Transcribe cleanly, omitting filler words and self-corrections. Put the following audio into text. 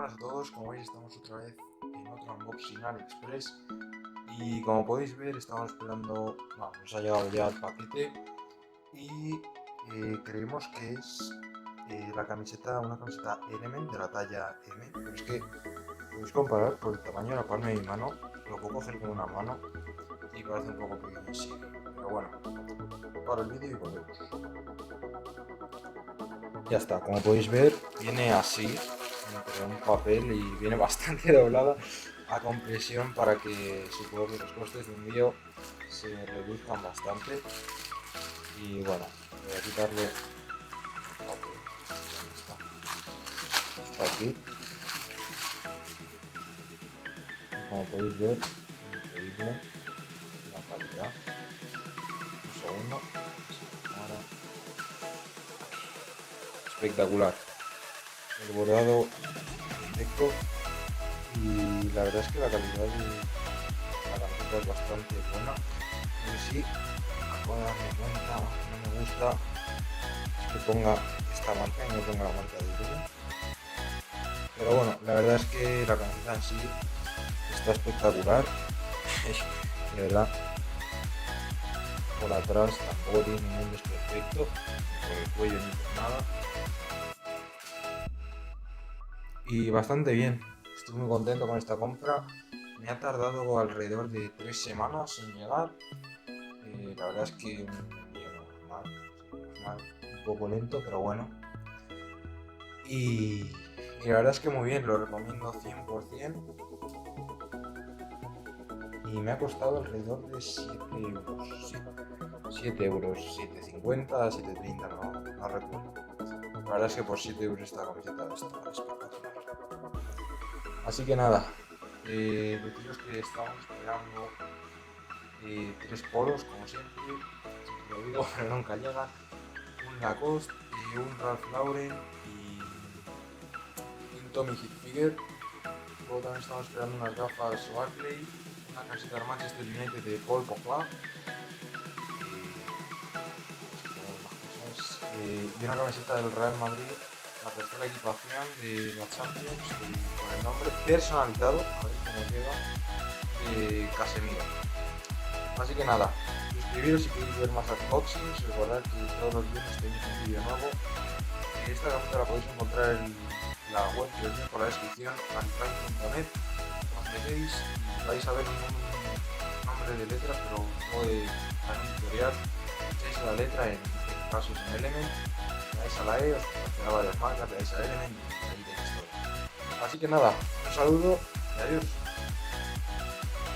buenas a todos, como veis estamos otra vez en otro unboxing AliExpress y como podéis ver estamos esperando, nos ha llegado ya el paquete y creemos que es una camiseta Element de la talla M, pero es que podéis comparar por el tamaño de la palma de mi mano, lo puedo coger con una mano y parece un poco pequeño así, pero bueno, para el vídeo y volvemos. Ya está, como podéis ver viene así, entre un papel y viene bastante doblada a compresión para que supongo que los costes de envío se reduzcan bastante. Y bueno, voy a quitarle el papel, está aquí, y como podéis ver, increíble la calidad. Un segundo, ahora, espectacular, el bordado perfecto. Y la verdad es que la calidad de la camiseta es bastante buena. Lo que sí, acabo de darme cuenta, no me gusta es que ponga esta marca y no ponga la marca de Google. Pero bueno, la verdad es que la camiseta en sí está espectacular. De verdad, por atrás tampoco tiene ningún desperfecto, por el cuello ni por nada. Y bastante bien. Estoy muy contento con esta compra. Me ha tardado alrededor de 3 semanas en llegar. La verdad es que un envío normal, un poco lento, pero bueno. Y la verdad es que muy bien, lo recomiendo 100%. Y me ha costado alrededor de 7 euros. Sí, 7 euros, 7,50, 7,30, no recuerdo. La verdad es que por 7 euros esta camiseta está espectacular. Así que nada, deciros que estamos esperando 3 polos, como siempre lo digo, pero nunca llegan. Un Lacoste, un Ralph Lauren y un Tommy Hilfiger. Luego también estamos esperando unas gafas Oakley, una camiseta del Manchester United de Paul Pogba y una camiseta del Real Madrid, la tercera equipación de la Champions con el nombre personalizado, a ver cómo queda, Casemiro. Así que nada, suscribiros si queréis ver más unboxings, recordad que todos los viernes tenéis un vídeo nuevo. Esta camiseta la podéis encontrar en la web que os dejo en la descripción, alifine.net. Os metéis y vais a ver un nombre de letra, pero no de un tutorial. Echáis la letra, en este caso es en Element, le dais a la E, os aparecerá varias marcas, le dais a Element y ahí tenéis todo. Así que nada, un saludo y adiós.